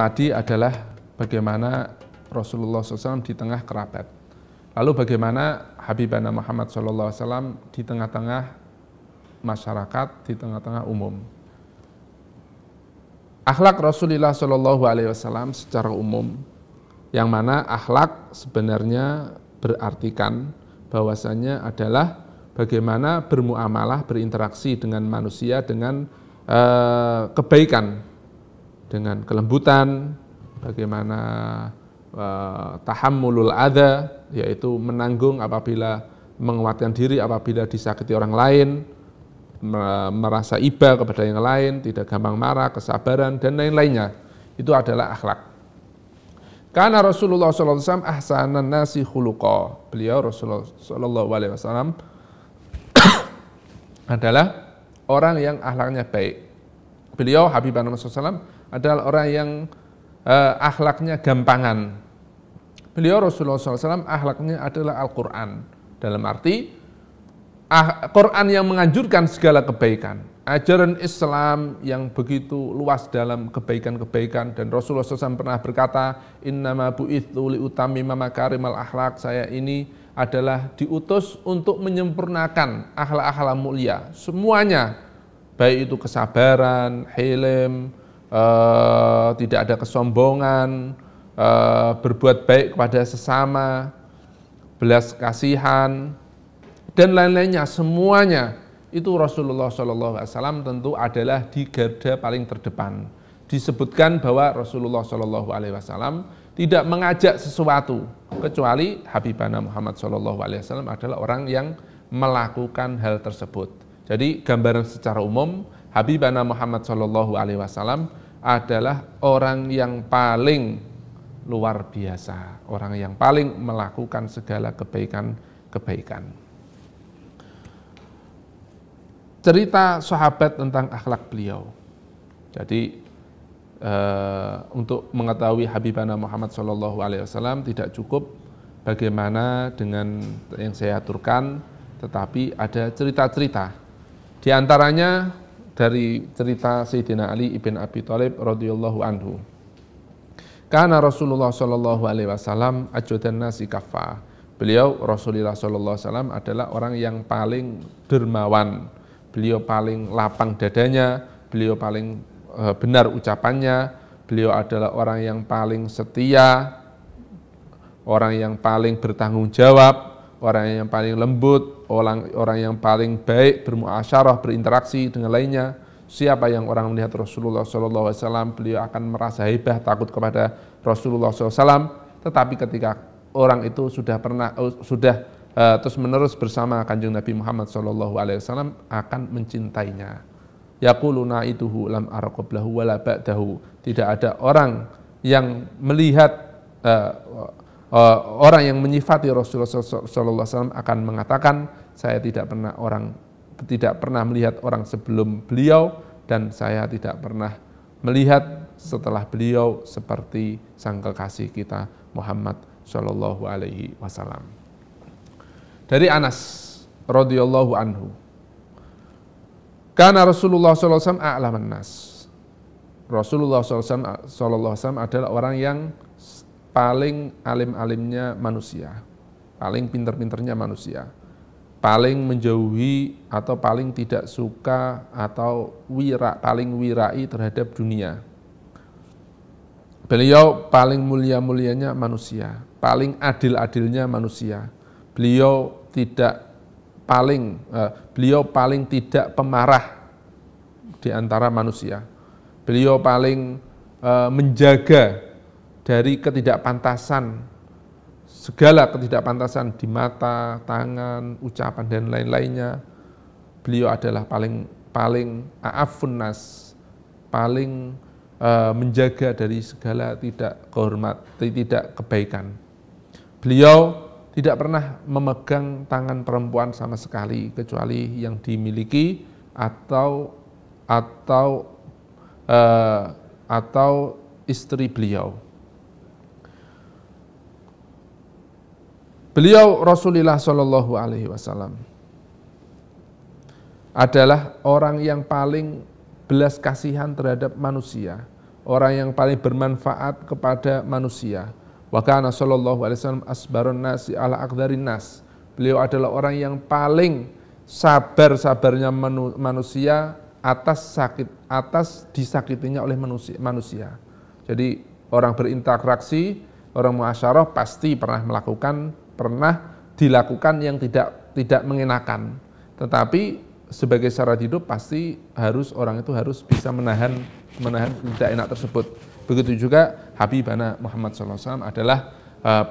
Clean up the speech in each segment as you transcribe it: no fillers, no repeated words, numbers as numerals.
tadi adalah bagaimana Rasulullah SAW di tengah kerabat. Lalu bagaimana Habibana Muhammad SAW di tengah-tengah masyarakat, di tengah-tengah umum. Akhlak Rasulullah SAW secara umum, yang mana akhlak sebenarnya berartikan bahwasanya adalah bagaimana bermuamalah, berinteraksi dengan manusia dengan kebaikan, dengan kelembutan, bagaimana tahammulul adza, yaitu menanggung apabila, menguatkan diri apabila disakiti orang lain, merasa iba kepada yang lain, tidak gampang marah, kesabaran, dan lain-lainnya. Itu adalah akhlak. Karena Rasulullah SAW ahsanan nasi khuluqa. Beliau Rasulullah SAW adalah orang yang akhlaknya baik. Beliau Habibana Muhammad SAW adalah orang yang akhlaknya gampangan. Beliau Rasulullah SAW akhlaknya adalah Al-Quran. Dalam arti Quran yang menganjurkan segala kebaikan. Ajaran Islam yang begitu luas dalam kebaikan-kebaikan. Dan Rasulullah SAW pernah berkata, innama bu'ithu liutammima makarimal akhlak. Saya ini adalah diutus untuk menyempurnakan akhlak-akhlak mulia. Semuanya, baik itu kesabaran, hilm, tidak ada kesombongan, berbuat baik kepada sesama, belas kasihan, dan lain-lainnya, semuanya itu Rasulullah SAW tentu adalah di garda paling terdepan. Disebutkan bahwa Rasulullah SAW tidak mengajak sesuatu kecuali Habibana Muhammad SAW adalah orang yang melakukan hal tersebut. Jadi gambaran secara umum, Habibana Muhammad SAW adalah orang yang paling luar biasa, orang yang paling melakukan segala kebaikan-kebaikan. Cerita sahabat tentang akhlak beliau. Jadi untuk mengetahui Habibana Muhammad SAW tidak cukup bagaimana dengan yang saya aturkan, tetapi ada cerita-cerita. Di antaranya dari cerita Sayyidina Ali ibn Abi Thalib radhiyallahu anhu. Karena Rasulullah SAW ajudan nasi kaffa. Beliau Rasulullah SAW adalah orang yang paling dermawan. Beliau paling lapang dadanya, beliau paling benar ucapannya, beliau adalah orang yang paling setia, orang yang paling bertanggung jawab, orang yang paling lembut, orang yang paling baik bermuasyarah, berinteraksi dengan lainnya. Siapa yang orang melihat Rasulullah SAW, beliau akan merasa hebat, takut kepada Rasulullah SAW. Tetapi ketika orang itu sudah terus menerus bersama Kanjeng Nabi Muhammad SAW akan mencintainya. Yaquluna ituhu lam ara qablahu wala ba'dahu. Tidak ada orang yang melihat orang yang menyifati Rasulullah SAW akan mengatakan, saya tidak pernah melihat orang sebelum beliau, dan saya tidak pernah melihat setelah beliau seperti sang kekasih kita Muhammad SAW. Dari Anas radhiyallahu anhu, karena Rasulullah SAW a'laman nas. Rasulullah SAW adalah orang yang paling alim-alimnya manusia, paling pinter-pinternya manusia, paling menjauhi atau paling tidak suka atau paling wirai terhadap dunia. Beliau paling mulia-mulianya manusia, paling adil-adilnya manusia. Beliau paling tidak pemarah di antara manusia. Beliau paling menjaga dari ketidakpantasan, segala ketidakpantasan di mata, tangan, ucapan dan lain-lainnya. Beliau adalah paling a'afun nas, paling menjaga dari segala tidak kebaikan. Beliau tidak pernah memegang tangan perempuan sama sekali kecuali yang dimiliki atau istri beliau. Beliau Rasulullah SAW adalah orang yang paling belas kasihan terhadap manusia, orang yang paling bermanfaat kepada manusia. Wa kana sallallahu alaihi wasallam asbarun nasi ala aqdarin nas. Beliau adalah orang yang paling sabar-sabarnya manusia atas disakitinya oleh manusia. Jadi orang berinteraksi, orang muasyarah pasti pernah dilakukan yang tidak mengenakan. Tetapi sebagai syarat hidup pasti orang itu harus bisa menahan tidak enak tersebut. Begitu juga Habibana Muhammad SAW adalah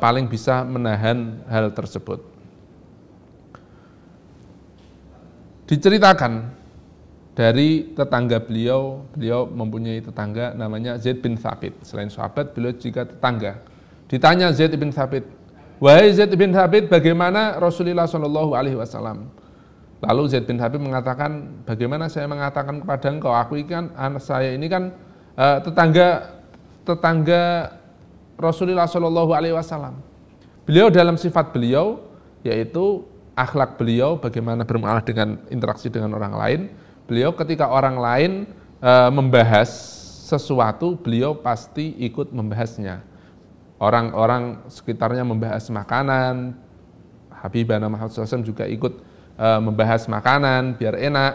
paling bisa menahan hal tersebut. Diceritakan dari tetangga beliau mempunyai tetangga namanya Zaid bin Thabit. Selain sahabat, beliau juga tetangga. Ditanya Zaid bin Thabit, wahai Zaid bin Thabit, bagaimana Rasulullah SAW? Lalu Zaid bin Thabit mengatakan, bagaimana saya mengatakan kepada engkau, anak saya ini kan tetangga Rasulullah SAW. Beliau dalam sifat beliau, yaitu akhlak beliau, bagaimana bermuamalah dengan interaksi dengan orang lain. Beliau ketika orang lain membahas sesuatu, beliau pasti ikut membahasnya. Orang-orang sekitarnya membahas makanan, Habibana Muhammad SAW juga ikut membahas makanan biar enak.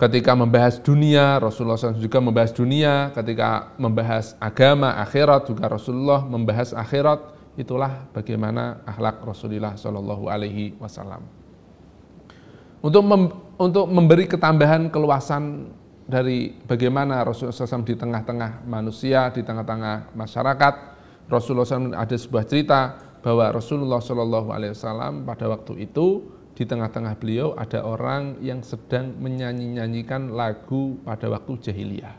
Ketika membahas dunia, Rasulullah SAW juga membahas dunia. Ketika membahas agama, akhirat, juga Rasulullah membahas akhirat. Itulah bagaimana akhlak Rasulullah SAW. Untuk memberi ketambahan keluasan dari bagaimana Rasulullah SAW di tengah-tengah manusia, di tengah-tengah masyarakat, Rasulullah SAW ada sebuah cerita bahwa Rasulullah SAW pada waktu itu di tengah-tengah beliau ada orang yang sedang menyanyikan lagu pada waktu jahiliyah.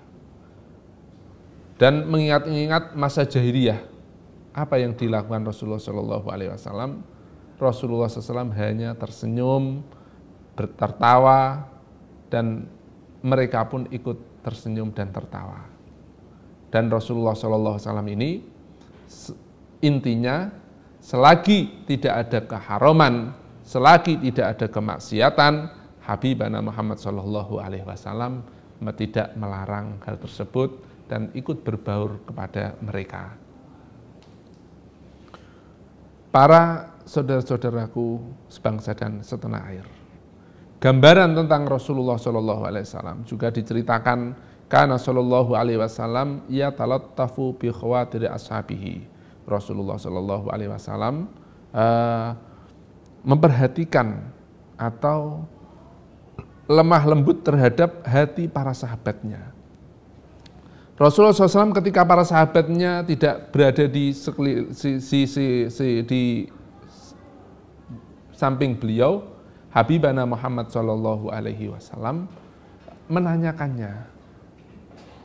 Dan mengingat-ingat masa jahiliyah, apa yang dilakukan Rasulullah SAW? Rasulullah SAW hanya tersenyum, tertawa, dan mereka pun ikut tersenyum dan tertawa. Dan Rasulullah SAW ini intinya selagi tidak ada keharaman, selagi tidak ada kemaksiatan, Habibana Muhammad SAW tidak melarang hal tersebut dan ikut berbaur kepada mereka. Para saudara-saudaraku sebangsa dan setanah air, gambaran tentang Rasulullah SAW juga diceritakan karena Sallallahu Alaihi Wasallam ia talattafu bi khawatir ashabihi. Rasulullah SAW memperhatikan atau lemah lembut terhadap hati para sahabatnya. Rasulullah SAW ketika para sahabatnya tidak berada di samping beliau, Habibana Muhammad SAW menanyakannya.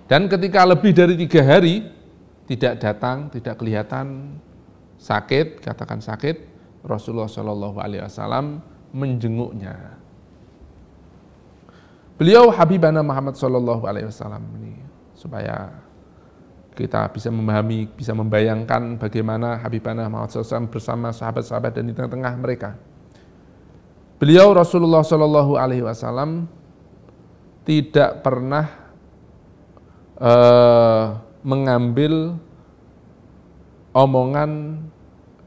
Dan ketika lebih dari 3 hari tidak datang, tidak kelihatan, sakit, katakan sakit, Rasulullah SAW menjenguknya. Beliau Habibana Muhammad SAW ini, supaya kita bisa memahami, bisa membayangkan bagaimana Habibana Muhammad SAW bersama sahabat-sahabat dan di tengah-tengah mereka. Beliau Rasulullah SAW tidak pernah mengambil omongan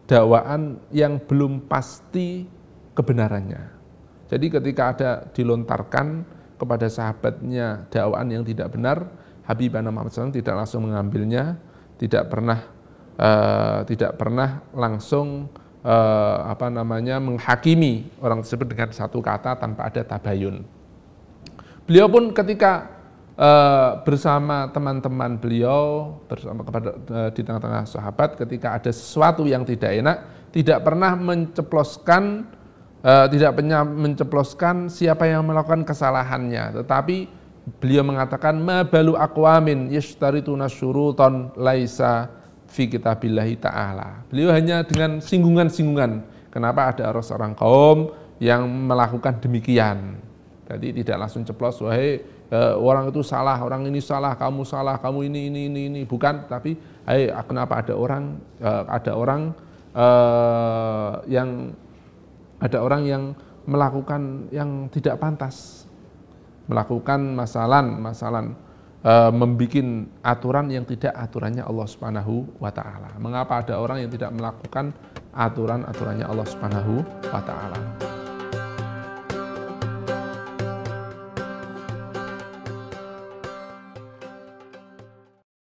dakwaan yang belum pasti kebenarannya. Jadi ketika ada dilontarkan kepada sahabatnya dakwaan yang tidak benar, Habibana Muhammad SAW tidak langsung mengambilnya, tidak pernah langsung menghakimi orang tersebut dengan satu kata tanpa ada tabayun. Beliau pun ketika bersama teman-teman beliau, di tengah-tengah sahabat, ketika ada sesuatu yang tidak enak, tidak pernah menceploskan siapa yang melakukan kesalahannya, tetapi beliau mengatakan ma balu aqwamin yashtarituna syurutan laisa fi kitabillahi ta'ala. Beliau hanya dengan singgungan-singgungan, kenapa ada seorang kaum yang melakukan demikian. Jadi tidak langsung ceplos, wahai orang itu salah, orang ini salah, kamu ini, bukan. Tapi kenapa ada orang yang melakukan yang tidak pantas, melakukan masalan membikin aturan yang tidak aturannya Allah Subhanahu wa taala. Mengapa ada orang yang tidak melakukan aturan-aturannya Allah Subhanahu wa taala?